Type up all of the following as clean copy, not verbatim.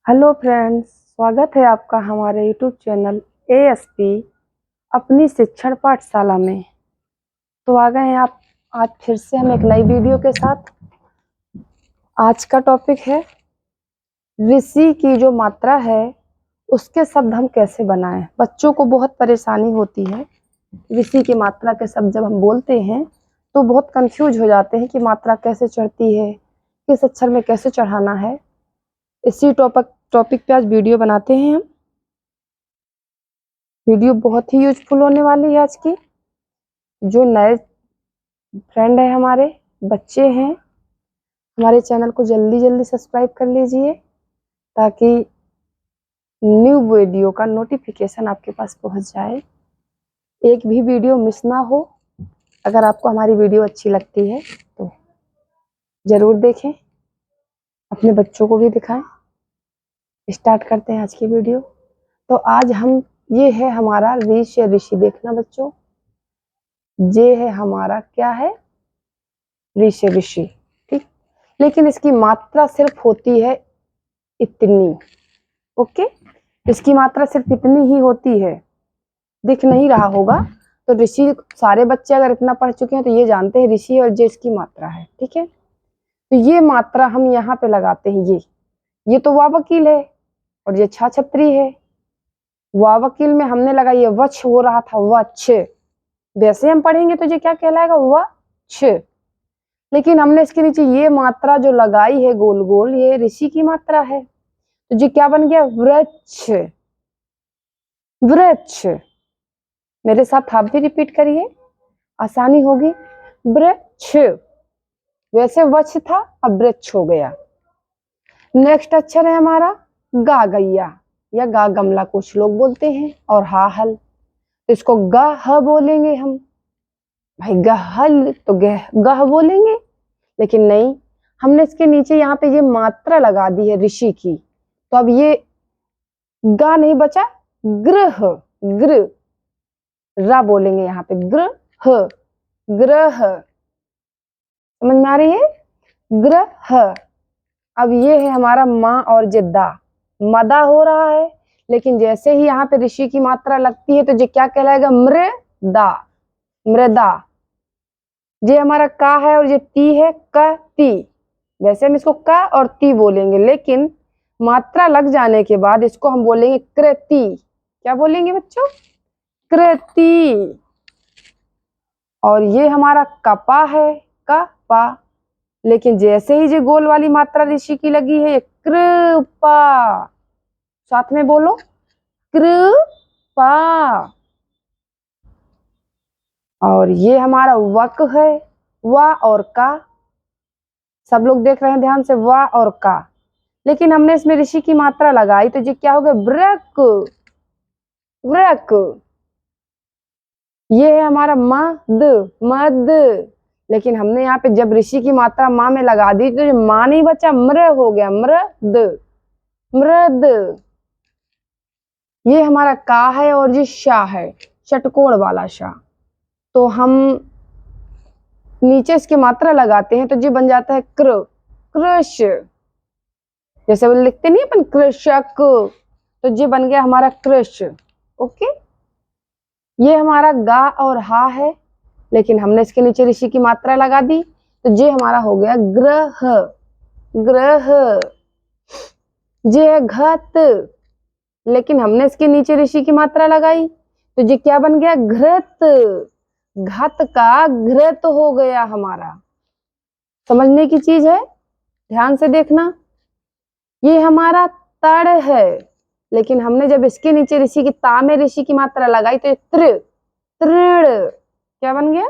Hello friends, स्वागत है आपका हमारे यूट्यूब चैनल एएसपी अपनी शिक्षण पाठशाला में। तो आ गए हैं आप आज फिर से हम एक नई वीडियो के साथ। आज का टॉपिक है ऋषि की जो मात्रा है उसके शब्द हम कैसे बनाएं। बच्चों को बहुत परेशानी होती है, ऋषि की मात्रा के शब्द जब हम बोलते हैं तो बहुत कंफ्यूज हो जाते हैं कि मात्रा कैसे चढ़ती है, किस अक्षर में कैसे चढ़ाना है। इसी टॉपिक पे आज वीडियो बनाते हैं हम। वीडियो बहुत ही यूजफुल होने वाली है आज की। जो नए फ्रेंड है, हमारे बच्चे हैं, हमारे चैनल को जल्दी जल्दी सब्सक्राइब कर लीजिए ताकि न्यू वीडियो का नोटिफिकेशन आपके पास पहुंच जाए, एक भी वीडियो मिस ना हो। अगर आपको हमारी वीडियो अच्छी लगती है तो जरूर देखें, अपने बच्चों को भी दिखाएं। स्टार्ट करते हैं आज की वीडियो। तो आज हम ये है हमारा ऋषि। देखना बच्चों, ये है हमारा क्या है, ऋषि। ठीक, लेकिन इसकी मात्रा सिर्फ होती है इतनी। ओके, इसकी मात्रा सिर्फ इतनी ही होती है। दिख नहीं रहा होगा तो ऋषि, सारे बच्चे अगर इतना पढ़ चुके हैं तो ये जानते हैं ऋषि और ये इसकी मात्रा है। ठीक है, तो ये मात्रा हम यहाँ पे लगाते हैं। ये तो वाव वकील है और ये छा छत्री है। वाव वकील में हमने लगाई, ये वछ हो रहा था, वछ। वैसे हम पढ़ेंगे तो ये क्या कहलाएगा, वछ। लेकिन हमने इसके नीचे ये मात्रा जो लगाई है गोल गोल, ये ऋषि की मात्रा है। तो ये क्या बन गया, वृक्ष। वृक्ष। मेरे साथ आप भी रिपीट करिए, आसानी होगी। वृक्ष, वैसे वृक्ष था, अब वृक्ष हो गया। नेक्स्ट अक्षर है हमारा गा गैया या गा गमला, कुछ लोग बोलते हैं, और हा हल। तो इसको गह बोलेंगे हम। भाई गहल तो गह बोलेंगे, लेकिन नहीं, हमने इसके नीचे यहाँ पे ये मात्रा लगा दी है ऋषि की। तो अब ये गा नहीं बचा, ग्रह। ग्र रा बोलेंगे यहाँ पे, ग्रह। ग्रह, समझ में आ रही है, ग्रह। अब ये है हमारा माँ और जिद्दा, मदा हो रहा है। लेकिन जैसे ही यहाँ पे ऋषि की मात्रा लगती है तो ये क्या कहलाएगा, मृदा। मृदा। ये हमारा का है और ये ती है, क ती। वैसे हम इसको का और ती बोलेंगे, लेकिन मात्रा लग जाने के बाद इसको हम बोलेंगे कृति। क्या बोलेंगे बच्चों, कृति। और ये हमारा कपा है, कपा। लेकिन जैसे ही जो गोल वाली मात्रा ऋषि की लगी है, कृपा। साथ में बोलो, कृपा। और ये हमारा वक है, वा और का। सब लोग देख रहे हैं ध्यान से, वा और का। लेकिन हमने इसमें ऋषि की मात्रा लगाई तो ये क्या हो गया, वृक। वृक। ये है हमारा मद, मद। लेकिन हमने यहाँ पे जब ऋषि की मात्रा माँ में लगा दी तो माँ नहीं बचा, मृ हो गया, मृद। मृद। ये हमारा का है और ये शा है, षटकोण वाला शा। तो हम नीचे इसकी मात्रा लगाते हैं तो ये बन जाता है कृ, कृष। जैसे वो लिखते नहीं अपन कृषक, तो ये बन गया हमारा कृष। ओके, ये हमारा गा और हा है, लेकिन हमने इसके नीचे ऋषि की मात्रा लगा दी तो ये हमारा हो गया ग्रह। ग्रह। ये है घत, लेकिन हमने इसके नीचे ऋषि की मात्रा लगाई तो ये क्या बन गया, घृत। घत का घृत हो गया हमारा। समझने की चीज है, ध्यान से देखना। ये हमारा तड़ है, लेकिन हमने जब इसके नीचे ऋषि की ता में ऋषि की मात्रा लगाई तो त्र, तृण। क्या बन गया,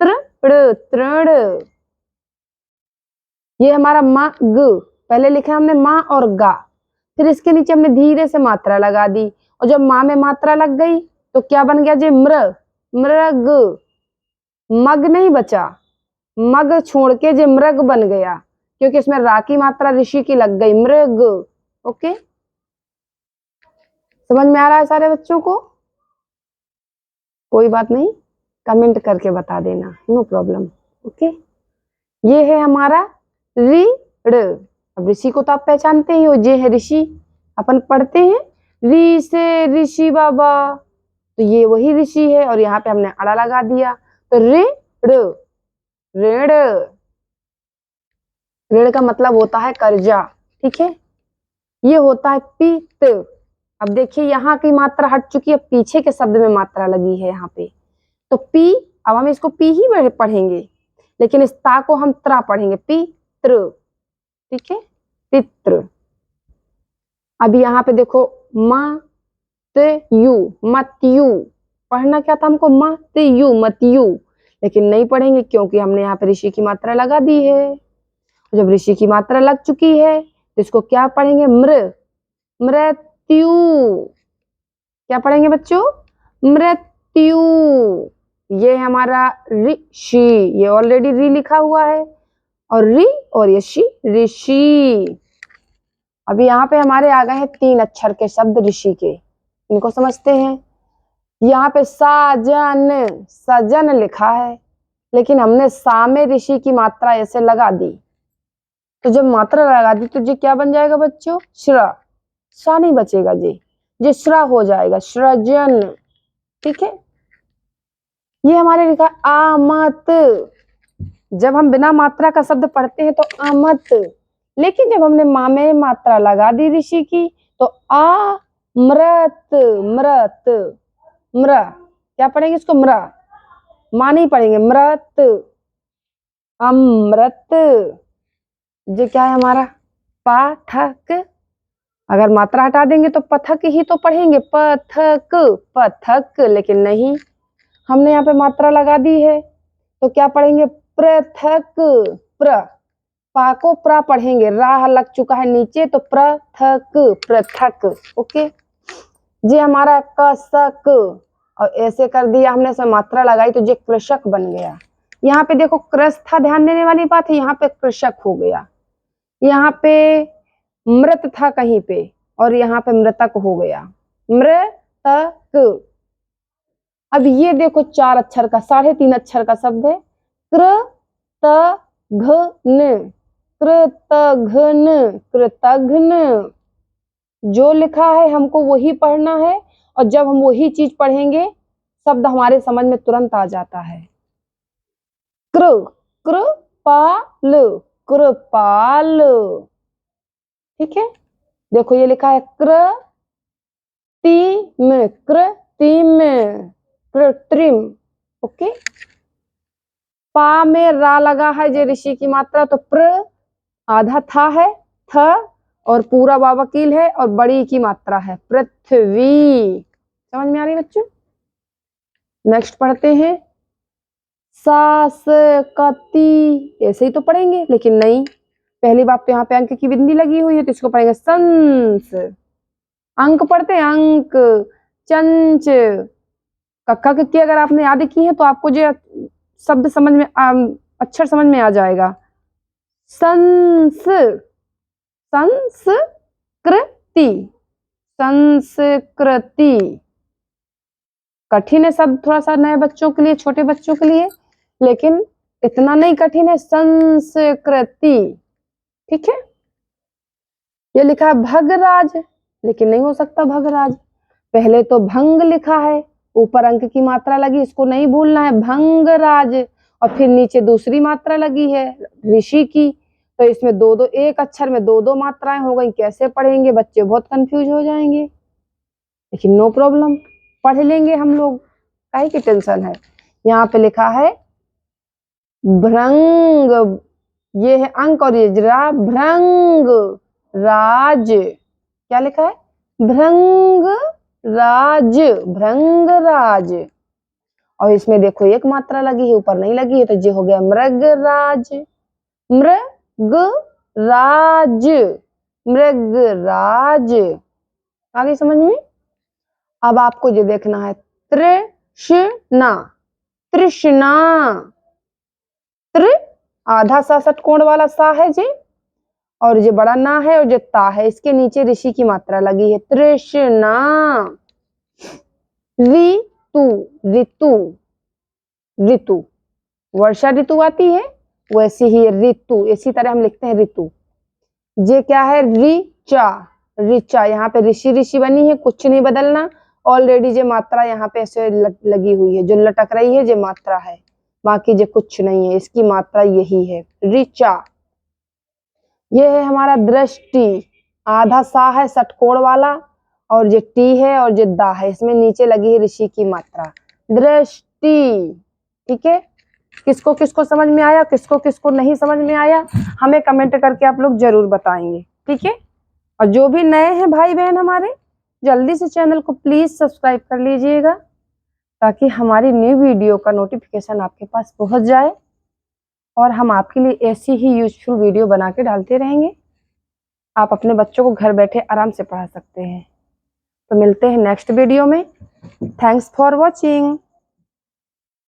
तृण, तृण। ये हमारा मा ग, पहले लिखा हमने माँ और गा, फिर इसके नीचे हमने धीरे से मात्रा लगा दी, और जब माँ में मात्रा लग गई तो क्या बन गया, जे मृ, मृग। मग नहीं बचा, मग छोड़ के जे मृग बन गया, क्योंकि इसमें रा की मात्रा ऋषि की लग गई, मृग। ओके, समझ में आ रहा है सारे बच्चों को, कोई बात नहीं, कमेंट करके बता देना, नो प्रॉब्लम। ओके, ये है हमारा ऋण। अब ऋषि को तो आप पहचानते ही हो, ये है ऋषि। अपन पढ़ते हैं री से ऋषि बाबा, तो ये वही ऋषि है और यहाँ पे हमने अड़ा लगा दिया, तो ऋण, ऋण, ऋण का मतलब होता है कर्जा, ठीक है। ये होता है पित्त। अब देखिए यहाँ की मात्रा हट चुकी है, पीछे के शब्द में मात्रा लगी है यहाँ पे, तो पी, अब हम इसको पी ही पढ़ेंगे, लेकिन इस ता को हम त्रा पढ़ेंगे, पित्र, ठीक है, पित्र। अब यहाँ पे देखो मत्यु, मत्यु पढ़ना क्या था हमको, मत्यु, मत्यु, लेकिन नहीं पढ़ेंगे क्योंकि हमने यहाँ पे ऋषि की मात्रा लगा दी है। जब ऋषि की मात्रा लग चुकी है तो इसको क्या पढ़ेंगे, मृत्यु, क्या पढ़ेंगे बच्चों, मृत्यु। ये हमारा ऋषि, ये ऑलरेडी री लिखा हुआ है, और री और ये शी, ऋषि। अभी यहाँ पे हमारे आ गए हैं 3 अक्षर के शब्द ऋषि के, इनको समझते हैं। यहाँ पे साजन, सजन लिखा है, लेकिन हमने सा में ऋषि की मात्रा ऐसे लगा दी, तो जब मात्रा लगा दी तो जी क्या बन जाएगा बच्चों, श्र, सा नहीं बचेगा जी श्र हो जाएगा, सृजन, ठीक है। ये हमारे लिखा आमत, जब हम बिना मात्रा का शब्द पढ़ते हैं तो आमत, लेकिन जब हमने मा में मात्रा लगा दी ऋषि की तो आ मृत, मृत, म्र, क्या पढ़ेंगे इसको, म्र, मा नहीं पढ़ेंगे, मृत, अमृत। जो क्या है हमारा पाठक, अगर मात्रा हटा देंगे तो पथक ही तो पढ़ेंगे, पथक, पथक, लेकिन नहीं, हमने यहाँ पे मात्रा लगा दी है तो क्या पढ़ेंगे, पृथक, प्र, पा को प्रा पढ़ेंगे, राह लग चुका है नीचे तो पृथक, पृथक, ओके। जी हमारा कसक, और ऐसे कर दिया हमने, इसमें मात्रा लगाई तो जे कृषक बन गया। यहाँ पे देखो कृष था, ध्यान देने वाली बात है, यहाँ पे कृषक हो गया, यहाँ पे मृत था कहीं पे और यहाँ पे मृतक हो गया, मृतक। अब ये देखो 4 अक्षर का, 3.5 अक्षर का शब्द है, कृतघ्न, कृतघ्न, कृतघ्न। जो लिखा है हमको वही पढ़ना है, और जब हम वही चीज पढ़ेंगे शब्द हमारे समझ में तुरंत आ जाता है। कृ, कृपाल, कृपाल, ठीक है। देखो ये लिखा है कृत्रिम, कृत्रिम, कृत्रिम, ओके। पा में रा लगा है जे ऋषि की मात्रा, तो प्र आधा था है, थ और पूरा वावकील है और बड़ी की मात्रा है, पृथ्वी। समझ में आ रही बच्चों। नेक्स्ट पढ़ते हैं सासकती, ऐसे ही तो पढ़ेंगे, लेकिन नहीं, पहली बात तो यहाँ पे अंक की बिंदी लगी हुई है तो इसको पढ़ेंगे संस, अंक पढ़ते हैं अंक, चंच, कक्का किक्की अगर आपने याद की है तो आपको जो शब्द समझ में अक्षर समझ में आ जाएगा। संस, संस्कृति, संस्कृति, कठिन है शब्द थोड़ा सा नए बच्चों के लिए, छोटे बच्चों के लिए, लेकिन इतना नहीं कठिन है, संस्कृति, ठीक है। ये लिखा है भगराज, लेकिन नहीं हो सकता भगराज, पहले तो भंग लिखा है, ऊपर अंक की मात्रा लगी, इसको नहीं भूलना है, भंगराज, और फिर नीचे दूसरी मात्रा लगी है ऋषि की, तो इसमें दो दो, एक अक्षर में दो दो मात्राएं हो गई, कैसे पढ़ेंगे बच्चे, बहुत कंफ्यूज हो जाएंगे, लेकिन नो प्रॉब्लम, पढ़ लेंगे हम लोग, काहे की टेंशन है। यहाँ पे लिखा है भ्रंग, ये है अंक और ये जरा, भ्रंग राज, क्या लिखा है, भ्रंग राज, भ्रंग राज, और इसमें देखो एक मात्रा लगी है, ऊपर नहीं लगी है, तो ये हो गया मृगराज, मृगराज, मृगराज। आगे समझ में। अब आपको ये देखना है तृष्णा, तृष्णा, त्रि आधा सा षटकोण वाला सा है जी, और ये बड़ा ना है और ये ता है, इसके नीचे ऋषि की मात्रा लगी है, तृष्णा। ऋतु, ऋतु, ऋतु, वर्षा ऋतु आती है वैसी ही ऋतु, इसी तरह हम लिखते हैं ऋतु। ये क्या है, ऋचा, ऋचा, यहाँ पे ऋषि ऋषि बनी है, कुछ नहीं बदलना। ऑलरेडी जो मात्रा यहाँ पे ऐसे लगी हुई है, जो लटक रही है जो मात्रा है, बाकी जो कुछ नहीं है, इसकी मात्रा यही है, ऋचा। ये है हमारा दृष्टि, आधा सा है षटकोण वाला, और जो टी है और जो दा है, इसमें नीचे लगी है ऋषि की मात्रा, दृष्टि। ठीक है, किसको किसको समझ में आया, किसको किसको नहीं समझ में आया, हमें कमेंट करके आप लोग जरूर बताएंगे। ठीक है, और जो भी नए हैं भाई बहन हमारे, जल्दी से चैनल को प्लीज सब्सक्राइब कर लीजिएगा, ताकि हमारी न्यू वीडियो का नोटिफिकेशन आपके पास पहुंच जाए, और हम आपके लिए ऐसी ही यूजफुल वीडियो बना के डालते रहेंगे। आप अपने बच्चों को घर बैठे आराम से पढ़ा सकते हैं। तो मिलते हैं नेक्स्ट वीडियो में। Thanks for watching.